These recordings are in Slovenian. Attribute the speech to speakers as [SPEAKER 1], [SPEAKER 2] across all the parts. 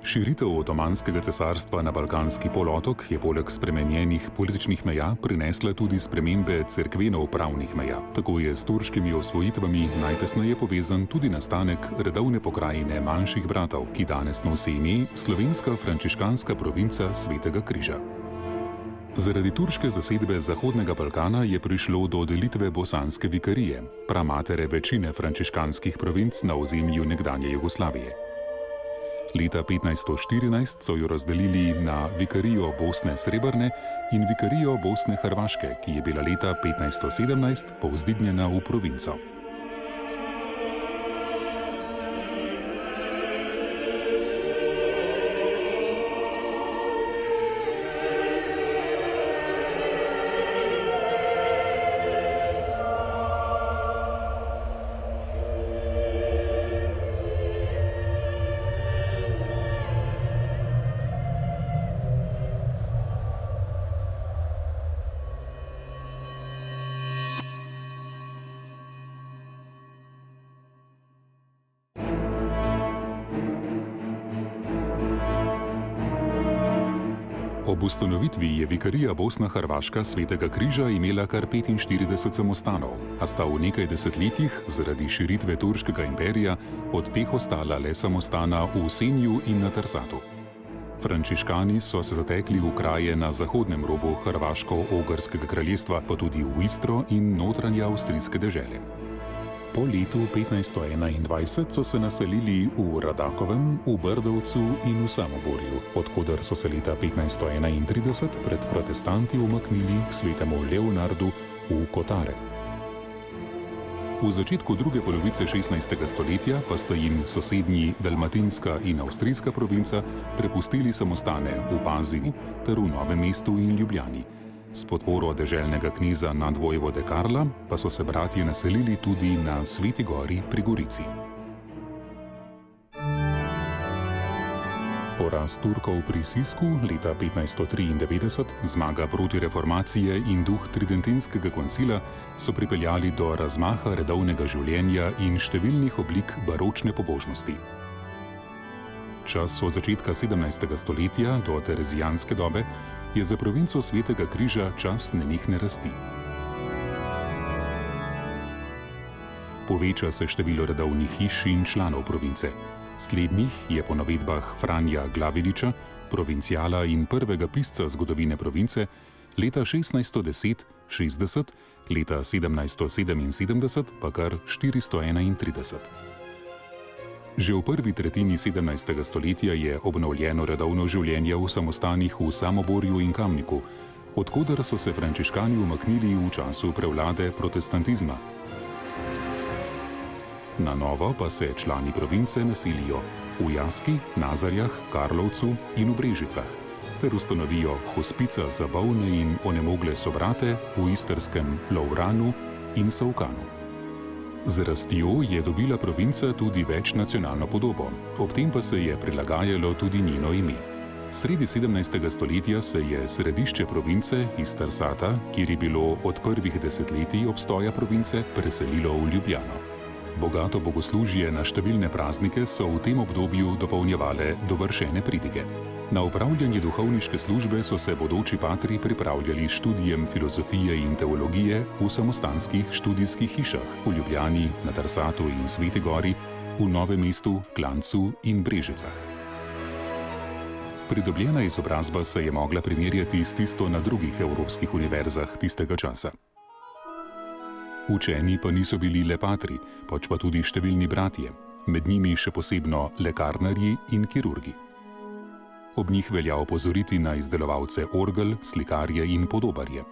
[SPEAKER 1] Širitev Otomanskega cesarstva na Balkanski polotok je poleg spremenjenih političnih meja prinesla tudi spremembe cerkveno-upravnih meja. Tako je s turškimi osvojitvami najtesneje povezan tudi nastanek redovne pokrajine manjših bratov, ki danes nosi ime slovenska frančiškanska provinca Svetega križa. Zaradi turške zasedbe Zahodnega Balkana je prišlo do delitve bosanske vikarije, pramatere večine frančiškanskih provinc na ozemlju nekdanje Jugoslavije. Leta 1514 so jo razdelili na vikarijo Bosne Srebrne in vikarijo Bosne Hrvaške, ki je bila leta 1517 povzdignjena v provinco. Ob ustanovitvi je vikarija Bosna-Hrvaška Svetega križa imela kar 45 samostanov, a sta v nekaj desetletjih zaradi širitve turškega imperija od teh ostala le samostana v Senju in na Trsatu. Frančiškani so se zatekli v kraje na zahodnem robu Hrvaško-Ogrskega kraljestva, pa tudi v Istro in notranje avstrijske dežele. Po letu 1521 so se naselili v Radakovem, v Brdovcu in v Samoborju, odkoder so se leta 1531 pred protestanti umaknili k svetemu Leonardu v Kotare. V začetku druge polovice 16. stoletja pa sta jim sosednji dalmatinska in avstrijska provinca prepustili samostane v Pazini ter v Novem mestu in Ljubljani. S podporo deželnega kneza nadvojvode Karla pa so se bratje naselili tudi na Sveti gori pri Gorici. Poraz Turkov pri Sisku leta 1593, zmaga proti reformacije in duh tridentinskega koncila so pripeljali do razmaha redovnega življenja in številnih oblik baročne pobožnosti. Čas od začetka 17. stoletja do terezijanske dobe je za provinco Svetega križa čas nenehne rasti. Poveča se število redovnih hiš in članov province. Slednjih je po navedbah Franja Glaviniča, provincijala in prvega pisca zgodovine province, leta 1610-60, leta 1777 pa kar 431. Že v prvi tretjini 17. stoletja je obnovljeno redovno življenje v samostanih v Samoborju in Kamniku, odkoder so se frančiškani umaknili v času prevlade protestantizma. Na novo pa se člani province naselijo v Jaski, Nazarjah, Karlovcu in v Brežicah, ter ustanovijo hospica za bolne in onemogle sobrate v istrskem Lovranu in Solkanu. Z rastjo je dobila provinca tudi večnacionalno podobo, ob tem pa se je prilagajalo tudi njeno ime. Sredi 17. stoletja se je središče province iz Trsata, kjer je bilo od prvih desetletij obstoja province, preselilo v Ljubljano. Bogato bogoslužje na številne praznike so v tem obdobju dopolnjevale dovršene pridige. Na upravljanje duhovniške službe so se bodoči patri pripravljali s študijem filozofije in teologije v samostanskih študijskih hišah v Ljubljani, na Trsatu in Sveti gori, v Novem mestu, Klancu in Brežicah. Pridobljena izobrazba se je mogla primerjati s tisto na drugih evropskih univerzah tistega časa. Učeni pa niso bili le patri, pač pa tudi številni bratje, med njimi še posebno lekarnarji in kirurgi. Ob njih velja opozoriti na izdelovalce orgel, slikarje in podobarje.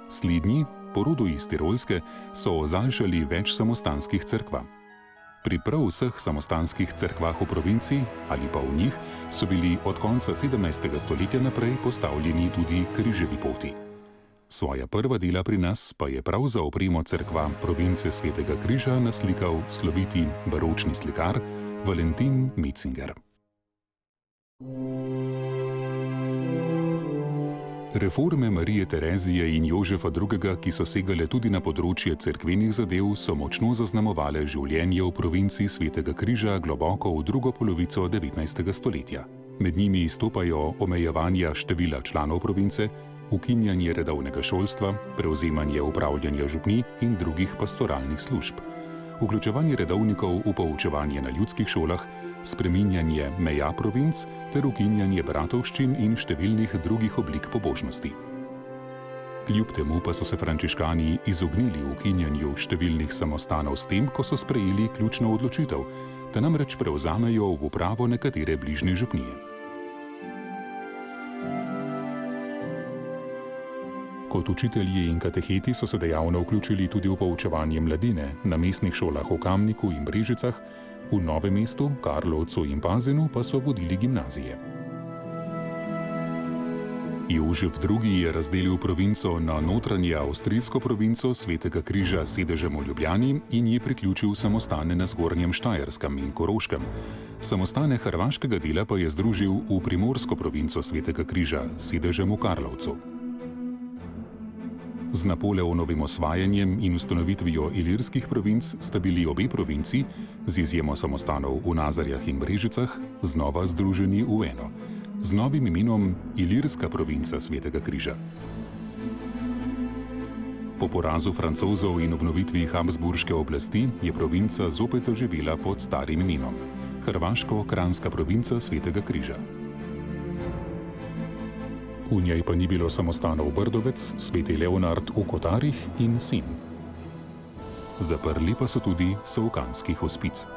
[SPEAKER 1] Slednji, po rodu iz Tirolske, so ozaljšali več samostanskih cerkva. Pri prav vseh samostanskih cerkvah v provinci ali pa v njih so bili od konca 17. stoletja naprej postavljeni tudi križevi poti. Svoja prva dela pri nas pa je prav za opremo cerkva province Svetega križa naslikal sloviti baročni slikar Valentin Metzinger. Reforme Marije Terezije in Jožefa II., ki so segale tudi na področje cerkvenih zadev, so močno zaznamovale življenje v provinci Svetega Križa globoko v drugo polovico 19. stoletja. Med njimi izstopajo omejevanja števila članov province, ukinjanje redovnega šolstva, prevzemanje upravljanja župnij in drugih pastoralnih služb, vključevanje redovnikov v poučevanje na ljudskih šolah, spreminjanje meja provinc ter ukinjanje bratovščin in številnih drugih oblik pobožnosti. Kljub temu pa so se frančiškani izognili ukinjanju številnih samostanov s tem, ko so sprejeli ključno odločitev, da namreč prevzamejo v upravo nekatere bližnje župnije. Kot učitelji in kateheti so se dejavno vključili tudi v poučevanje mladine na mestnih šolah v Kamniku in Brežicah, v Novem mestu, Karlovcu in Pazinu pa so vodili gimnazije. Jožef II. Je razdelil provinco na notranje avstrijsko provinco Svetega Križa s sedežem v Ljubljani in ji priključil samostane na Zgornjem Štajerskem in Koroškem. Samostane hrvaškega dela pa je združil v primorsko provinco Svetega Križa s sedežem v Karlovcu. Z Napoleonovim osvajanjem in ustanovitvijo ilirskih provinc sta bili obe provinci, z izjemo samostanov v Nazarjah in Brežicah, znova združeni v eno, z novim imenom Ilirska provinca Svetega Križa. Po porazu Francozov in obnovitvi habsburške oblasti je provinca zopet zaživela pod starim imenom – Hrvaško-Kranjska provinca Svetega Križa. V njej pa ni bilo samostanov Brdovec, Sveti Leonard v Kotarih in Sen. Zaprli pa so tudi Solkanski hospic.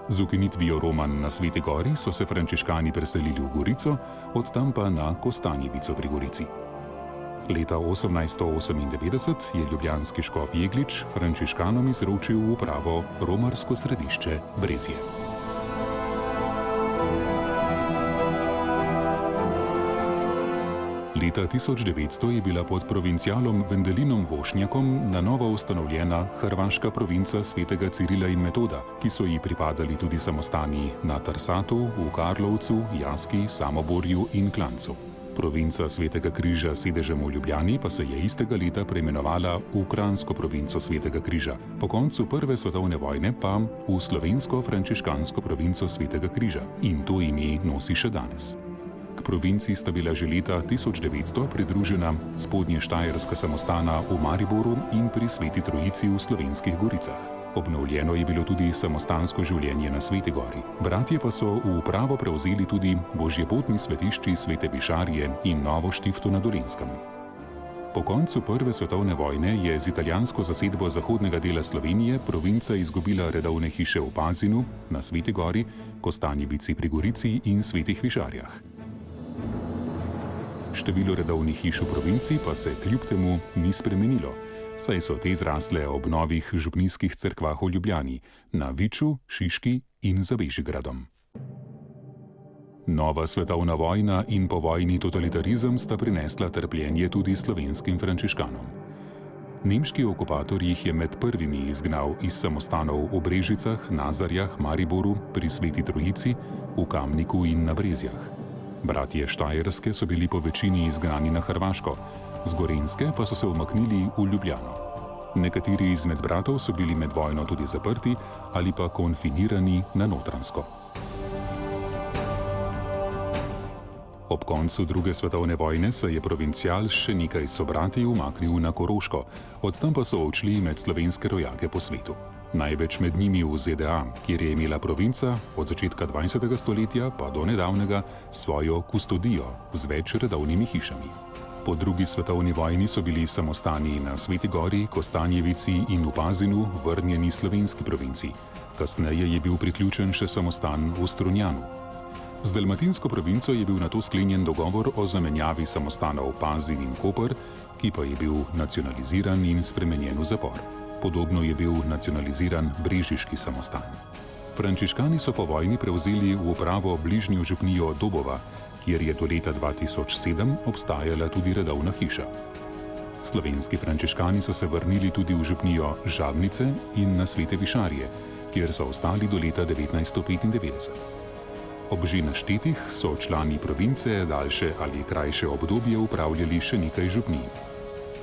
[SPEAKER 1] Z ukinitvijo Roman na Sveti Gori so se frančiškani preselili v Gorico, od tam pa na Kostanjevico pri Gorici. Leta 1898 je ljubljanski škof Jeglič frančiškanom izročil v upravo romarsko središče Brezje. Leta 1900 je bila pod provincialom Vendelinom Vošnjakom na novo ustanovljena hrvaška provinca Svetega Cirila in Metoda, ki so ji pripadali tudi samostani na Tarsatu, v Karlovcu, Jaski, Samoborju in Klancu. Provinca Svetega Križa s sedežem v Ljubljani pa se je istega leta preimenovala v Kranjsko provinco Svetega Križa, po koncu Prve svetovne vojne pa v slovensko-frančiškansko provinco Svetega Križa in to ime nosi še danes. K provinci sta bila že leta 1900 pridružena spodnje štajerska samostana v Mariboru in pri Sveti Trojici v Slovenskih Goricah. Obnovljeno je bilo tudi samostansko življenje na Sveti Gori. Bratje pa so v upravo prevzeli tudi božjepotni svetišči Svete Višarije in Novo Štifto na Dolenjskem. Po koncu Prve svetovne vojne je z italijansko zasedbo zahodnega dela Slovenije provinca izgubila redovne hiše v Pazinu, na Sveti Gori, Kostanjevici pri Gorici in Svetih Višarjah. Število redovnih hiš v provinci pa se kljub temu ni spremenilo, saj so te zrasle ob novih župnijskih cerkvah v Ljubljani, na Viču, Šiški in za Bežigradom. Nova svetovna vojna in povojni totalitarizem sta prinesla trpljenje tudi slovenskim frančiškanom. Nemški okupator jih je med prvimi izgnal iz samostanov v Brežicah, Nazarjah, Mariboru, pri Sveti Trojici, v Kamniku in na Brezjah. Bratje Štajerske so bili po večini izgnani na Hrvaško, z Gorenjske pa so se umaknili v Ljubljano. Nekateri izmed bratov so bili med vojno tudi zaprti ali pa konfinirani na Notranjsko. Ob koncu druge svetovne vojne se je provincial še nekaj sobrati umaknil na Koroško, od tam pa so odšli med slovenske rojake po svetu. Največ med njimi v ZDA, kjer je imela provinca od začetka 20. stoletja pa do nedavnega svojo kustodijo z več redovnimi hišami. Po drugi svetovni vojni so bili samostani na Sveti Gori, Kostanjevici in v Pazinu vrnjeni slovenski provinci. Kasneje je bil priključen še samostan v Strunjanu. Z dalmatinsko provinco je bil nato sklenjen dogovor o zamenjavi samostanov Pazin in Koper, ki pa je bil nacionaliziran in spremenjen v zapor. Podobno je bil nacionaliziran brežiški samostan. Frančiškani so po vojni prevzeli v upravo bližnjo župnijo Dobova, kjer je do leta 2007 obstajala tudi redovna hiša. Slovenski frančiškani so se vrnili tudi v župnijo Žabnice in na Svete Višarje, kjer so ostali do leta 1995. Ob že naštetih so člani province daljše ali krajše obdobje upravljali še nekaj župnij.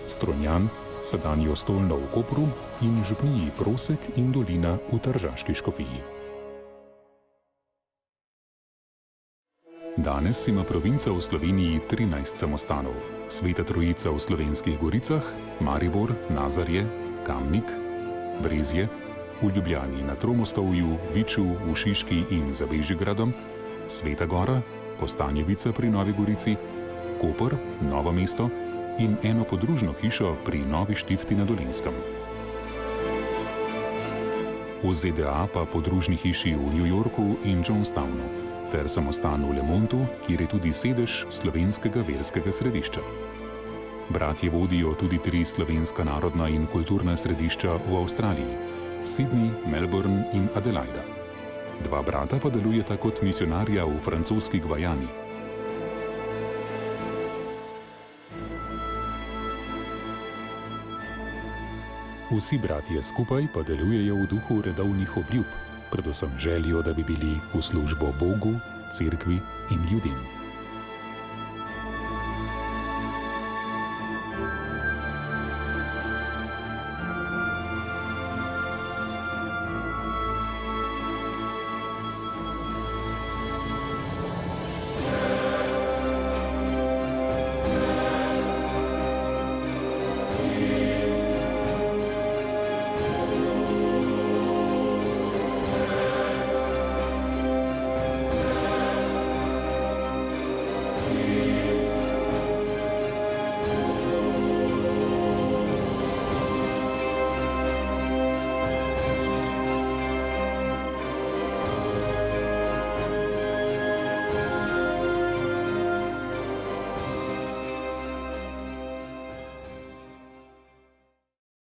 [SPEAKER 1] Strunjan, sedanjo Stolno v Kopru in župniji Prosek in Dolina v Tržaški škofiji. Danes ima provinca v Sloveniji 13 samostanov. Sveta Trojica v Slovenskih Goricah, Maribor, Nazarje, Kamnik, Brezje, v Ljubljani na Tromostovju, Viču, v Šiški in za Bežigradom, Sveta Gora, Kostanjevica pri Novi Gorici, Koper, Novo mesto in eno podružno hišo pri Novi Štifti na Dolenjskem. V ZDA pa podružni hiši v New Yorku in Johnstownu ter samostan v Lemontu, kjer je tudi sedež slovenskega verskega središča. Bratje vodijo tudi 3 slovenska narodna in kulturna središča v Avstraliji: Sydney, Melbourne in Adelaida. 2 brata pa delujeta kot misionarja v francoski Gvajani. Vsi bratje skupaj pa delujejo v duhu redovnih obljub, predvsem željo, da bi bili v službo Bogu, cerkvi in ljudem.